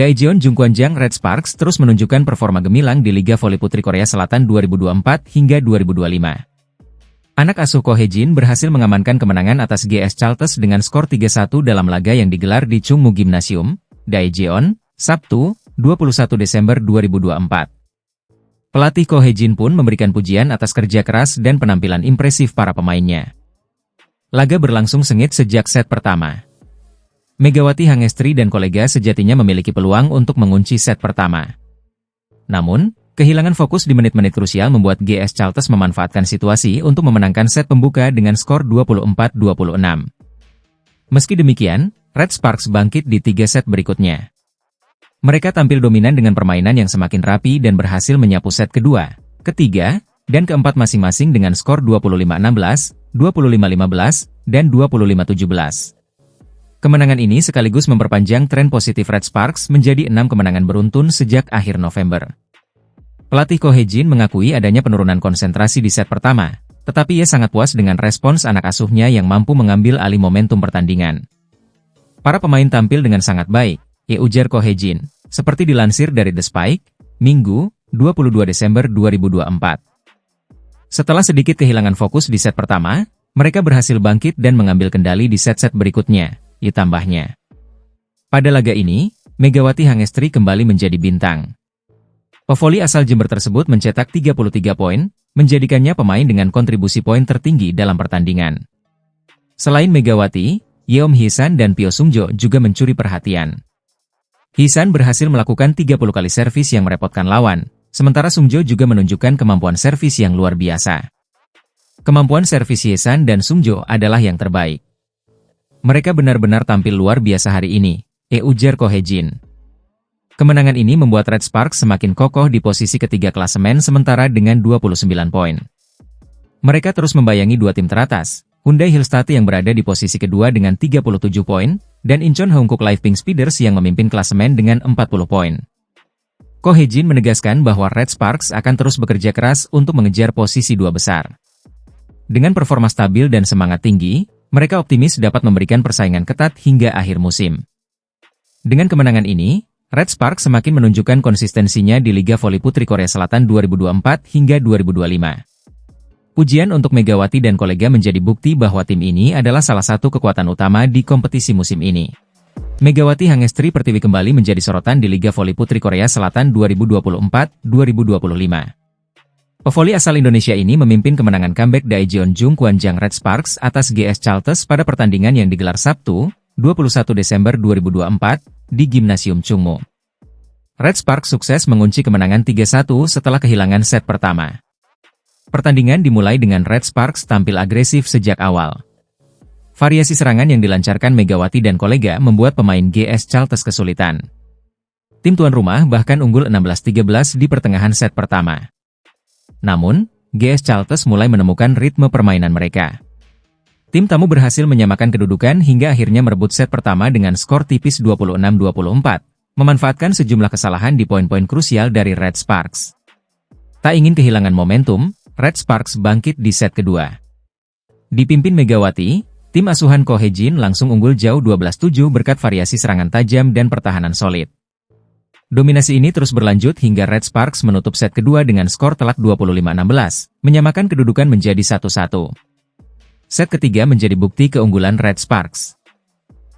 Daejeon Jungkwanjang Red Sparks terus menunjukkan performa gemilang di Liga Voli Putri Korea Selatan 2024 hingga 2025. Anak asuh Ko Hae-jin berhasil mengamankan kemenangan atas GS Chalters dengan skor 3-1 dalam laga yang digelar di Chungmu Gymnasium, Daejeon, Sabtu, 21 Desember 2024. Pelatih Ko Hae-jin pun memberikan pujian atas kerja keras dan penampilan impresif para pemainnya. Laga berlangsung sengit sejak set pertama. Megawati Hangestri dan kolega sejatinya memiliki peluang untuk mengunci set pertama. Namun, kehilangan fokus di menit-menit krusial membuat GS Chalters memanfaatkan situasi untuk memenangkan set pembuka dengan skor 24-26. Meski demikian, Red Sparks bangkit di 3 set berikutnya. Mereka tampil dominan dengan permainan yang semakin rapi dan berhasil menyapu set kedua, ketiga, dan keempat masing-masing dengan skor 25-16, 25-15, dan 25-17. Kemenangan ini sekaligus memperpanjang tren positif Red Sparks menjadi 6 kemenangan beruntun sejak akhir November. Pelatih Ko Hae-jin mengakui adanya penurunan konsentrasi di set pertama, tetapi ia sangat puas dengan respons anak asuhnya yang mampu mengambil alih momentum pertandingan. Para pemain tampil dengan sangat baik, ujar Ko Hae-jin, seperti dilansir dari The Spike, Minggu, 22 Desember 2024. Setelah sedikit kehilangan fokus di set pertama, mereka berhasil bangkit dan mengambil kendali di set-set berikutnya. Tambahnya, pada laga ini, Megawati Hangestri kembali menjadi bintang. Pevoli asal Jember tersebut mencetak 33 poin, menjadikannya pemain dengan kontribusi poin tertinggi dalam pertandingan. Selain Megawati, Yeom Hee-san dan Pyo Sung-jo juga mencuri perhatian. Hee-san berhasil melakukan 30 kali servis yang merepotkan lawan, sementara Sung-jo juga menunjukkan kemampuan servis yang luar biasa. Kemampuan servis Hee-san dan Sung-jo adalah yang terbaik. Mereka benar-benar tampil luar biasa hari ini, ujar Ko Hae-jin. Kemenangan ini membuat Red Sparks semakin kokoh di posisi ketiga klasemen sementara dengan 29 poin. Mereka terus membayangi 2 tim teratas, Hyundai Hillstatt yang berada di posisi kedua dengan 37 poin, dan Incheon Hongkook Live Pink Speeders yang memimpin klasemen dengan 40 poin. Ko Hae-jin menegaskan bahwa Red Sparks akan terus bekerja keras untuk mengejar posisi 2 besar. Dengan performa stabil dan semangat tinggi, mereka optimis dapat memberikan persaingan ketat hingga akhir musim. Dengan kemenangan ini, Red Sparks semakin menunjukkan konsistensinya di Liga Voli Putri Korea Selatan 2024 hingga 2025. Pujian untuk Megawati dan kolega menjadi bukti bahwa tim ini adalah salah satu kekuatan utama di kompetisi musim ini. Megawati Hangestri Pertiwi kembali menjadi sorotan di Liga Voli Putri Korea Selatan 2024-2025. Pevoli asal Indonesia ini memimpin kemenangan comeback Daejeon Jungkwanjang Red Sparks atas GS Chalters pada pertandingan yang digelar Sabtu, 21 Desember 2024, di Gymnasium Chungmu. Red Sparks sukses mengunci kemenangan 3-1 setelah kehilangan set pertama. Pertandingan dimulai dengan Red Sparks tampil agresif sejak awal. Variasi serangan yang dilancarkan Megawati dan kolega membuat pemain GS Chalters kesulitan. Tim tuan rumah bahkan unggul 16-13 di pertengahan set pertama. Namun, GS Chalters mulai menemukan ritme permainan mereka. Tim tamu berhasil menyamakan kedudukan hingga akhirnya merebut set pertama dengan skor tipis 26-24, memanfaatkan sejumlah kesalahan di poin-poin krusial dari Red Sparks. Tak ingin kehilangan momentum, Red Sparks bangkit di set kedua. Dipimpin Megawati, tim asuhan Ko Hae-jin langsung unggul jauh 12-7 berkat variasi serangan tajam dan pertahanan solid. Dominasi ini terus berlanjut hingga Red Sparks menutup set kedua dengan skor telak 25-16, menyamakan kedudukan menjadi 1-1. Set ketiga menjadi bukti keunggulan Red Sparks.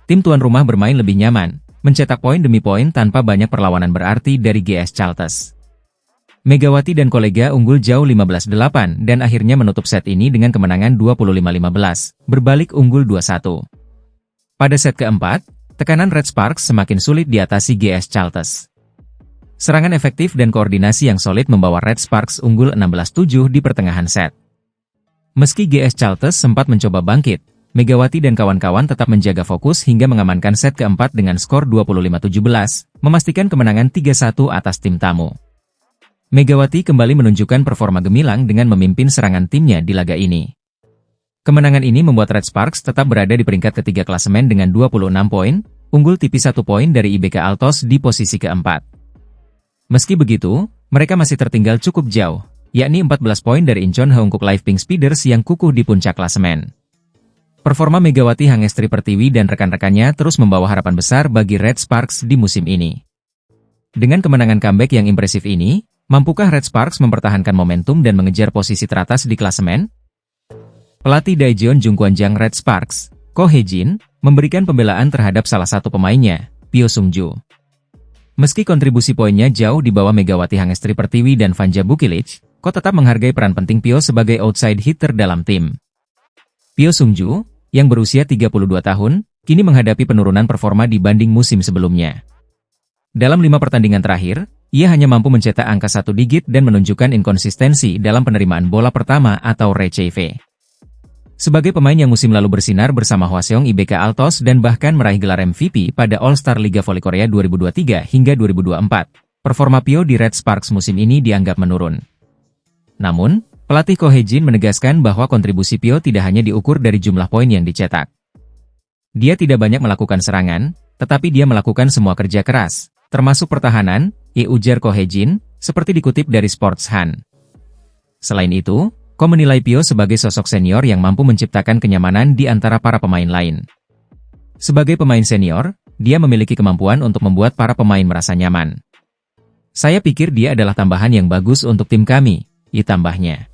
Tim tuan rumah bermain lebih nyaman, mencetak poin demi poin tanpa banyak perlawanan berarti dari GS Chalters. Megawati dan kolega unggul jauh 15-8 dan akhirnya menutup set ini dengan kemenangan 25-15, berbalik unggul 2-1. Pada set keempat, tekanan Red Sparks semakin sulit diatasi GS Chalters. Serangan efektif dan koordinasi yang solid membawa Red Sparks unggul 16-7 di pertengahan set. Meski GS Chalters sempat mencoba bangkit, Megawati dan kawan-kawan tetap menjaga fokus hingga mengamankan set keempat dengan skor 25-17, memastikan kemenangan 3-1 atas tim tamu. Megawati kembali menunjukkan performa gemilang dengan memimpin serangan timnya di laga ini. Kemenangan ini membuat Red Sparks tetap berada di peringkat ketiga klasemen dengan 26 poin, unggul tipis 1 poin dari IBK Altos di posisi keempat. Meski begitu, mereka masih tertinggal cukup jauh, yakni 14 poin dari Incheon Hongkook Live Pink Speeders yang kukuh di puncak klasemen. Performa Megawati Hangestri Pertiwi dan rekan-rekannya terus membawa harapan besar bagi Red Sparks di musim ini. Dengan kemenangan comeback yang impresif ini, mampukah Red Sparks mempertahankan momentum dan mengejar posisi teratas di klasemen? Pelatih Daejeon Jungkwanjang Red Sparks, Ko Hye-jin, memberikan pembelaan terhadap salah satu pemainnya, Pyo Sung-ju. Meski kontribusi poinnya jauh di bawah Megawati Hangestri Pertiwi dan Vanja Bukilic, Ko tetap menghargai peran penting Pyo sebagai outside hitter dalam tim. Pyo Sung-ju, yang berusia 32 tahun, kini menghadapi penurunan performa dibanding musim sebelumnya. Dalam 5 pertandingan terakhir, ia hanya mampu mencetak angka 1 digit dan menunjukkan inkonsistensi dalam penerimaan bola pertama atau RCV. Sebagai pemain yang musim lalu bersinar bersama Hwaseong IBK Altos dan bahkan meraih gelar MVP pada All-Star Liga Voli Korea 2023 hingga 2024, performa Pyo di Red Sparks musim ini dianggap menurun. Namun, pelatih Ko Hye-jin menegaskan bahwa kontribusi Pyo tidak hanya diukur dari jumlah poin yang dicetak. Dia tidak banyak melakukan serangan, tetapi dia melakukan semua kerja keras, termasuk pertahanan, ujar Ko Hye-jin, seperti dikutip dari Sportsan. Selain itu, Ko menilai Pyo sebagai sosok senior yang mampu menciptakan kenyamanan di antara para pemain lain. Sebagai pemain senior, dia memiliki kemampuan untuk membuat para pemain merasa nyaman. Saya pikir dia adalah tambahan yang bagus untuk tim kami, tambahnya.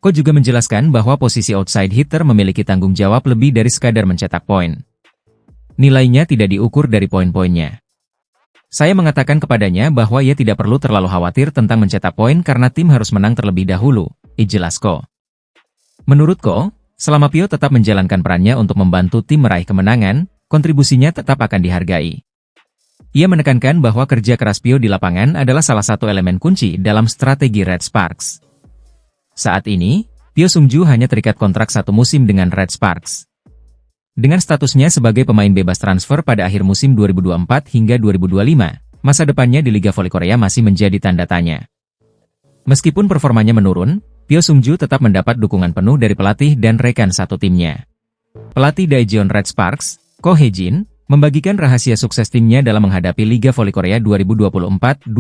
Ko juga menjelaskan bahwa posisi outside hitter memiliki tanggung jawab lebih dari sekadar mencetak poin. Nilainya tidak diukur dari poin-poinnya. Saya mengatakan kepadanya bahwa ia tidak perlu terlalu khawatir tentang mencetak poin karena tim harus menang terlebih dahulu, jelas Ko. Menurut Ko, selama Pyo tetap menjalankan perannya untuk membantu tim meraih kemenangan, kontribusinya tetap akan dihargai. Ia menekankan bahwa kerja keras Pyo di lapangan adalah salah satu elemen kunci dalam strategi Red Sparks. Saat ini, Pyo Sung-ju hanya terikat kontrak 1 musim dengan Red Sparks. Dengan statusnya sebagai pemain bebas transfer pada akhir musim 2024 hingga 2025, masa depannya di Liga Voli Korea masih menjadi tanda tanya. Meskipun performanya menurun, Pyo Sung-ju tetap mendapat dukungan penuh dari pelatih dan rekan satu timnya. Pelatih Daejeon Red Sparks, Ko Hye-jin, membagikan rahasia sukses timnya dalam menghadapi Liga Voli Korea 2024-2025.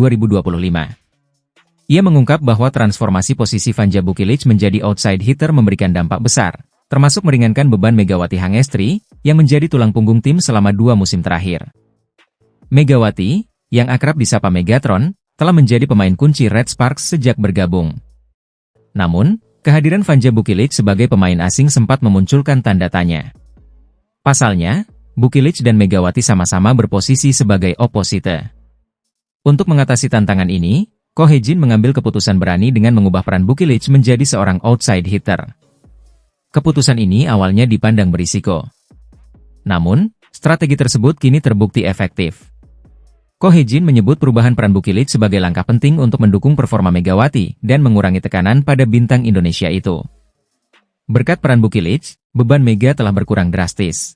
Ia mengungkap bahwa transformasi posisi Vanja Bukilic menjadi outside hitter memberikan dampak besar, termasuk meringankan beban Megawati Hangestri, yang menjadi tulang punggung tim selama 2 musim terakhir. Megawati, yang akrab disapa Megatron, telah menjadi pemain kunci Red Sparks sejak bergabung. Namun, kehadiran Vanja Bukilic sebagai pemain asing sempat memunculkan tanda tanya. Pasalnya, Bukilic dan Megawati sama-sama berposisi sebagai oposite. Untuk mengatasi tantangan ini, Ko Hye-jin mengambil keputusan berani dengan mengubah peran Bukilic menjadi seorang outside hitter. Keputusan ini awalnya dipandang berisiko. Namun, strategi tersebut kini terbukti efektif. Ko Hye-jin menyebut perubahan peran Bukilic sebagai langkah penting untuk mendukung performa Megawati dan mengurangi tekanan pada bintang Indonesia itu. Berkat peran Bukilic, beban Mega telah berkurang drastis.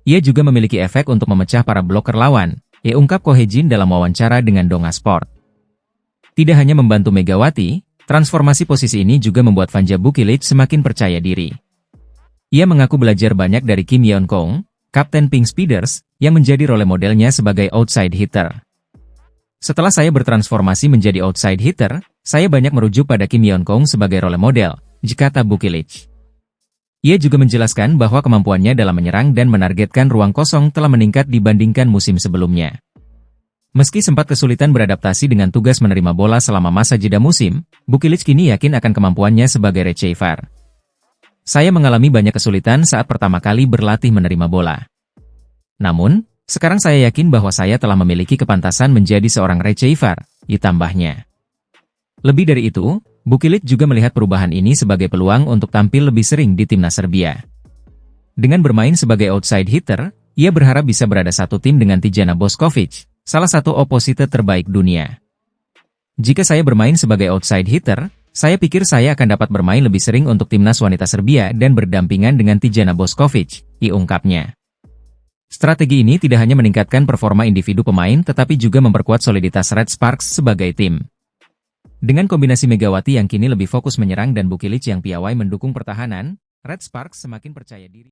Ia juga memiliki efek untuk memecah para bloker lawan, ungkap Ko Hye-jin dalam wawancara dengan Donga Sport. Tidak hanya membantu Megawati, transformasi posisi ini juga membuat Vanja Bukilic semakin percaya diri. Ia mengaku belajar banyak dari Kim Yeon-kong, Kapten Pink Speeders, yang menjadi role modelnya sebagai outside hitter. Setelah saya bertransformasi menjadi outside hitter, saya banyak merujuk pada Kim Yeon-kong sebagai role model, kata Bukilic. Ia juga menjelaskan bahwa kemampuannya dalam menyerang dan menargetkan ruang kosong telah meningkat dibandingkan musim sebelumnya. Meski sempat kesulitan beradaptasi dengan tugas menerima bola selama masa jeda musim, Bukilic kini yakin akan kemampuannya sebagai receiver. Saya mengalami banyak kesulitan saat pertama kali berlatih menerima bola. Namun, sekarang saya yakin bahwa saya telah memiliki kepantasan menjadi seorang receiver, tambahnya. Lebih dari itu, Bukilic juga melihat perubahan ini sebagai peluang untuk tampil lebih sering di timnas Serbia. Dengan bermain sebagai outside hitter, ia berharap bisa berada satu tim dengan Tijana Bošković, salah satu oposite terbaik dunia. Jika saya bermain sebagai outside hitter, saya pikir saya akan dapat bermain lebih sering untuk timnas wanita Serbia dan berdampingan dengan Tijana Bošković, ungkapnya. Strategi ini tidak hanya meningkatkan performa individu pemain tetapi juga memperkuat soliditas Red Sparks sebagai tim. Dengan kombinasi Megawati yang kini lebih fokus menyerang dan Bukilic yang piawai mendukung pertahanan, Red Sparks semakin percaya diri.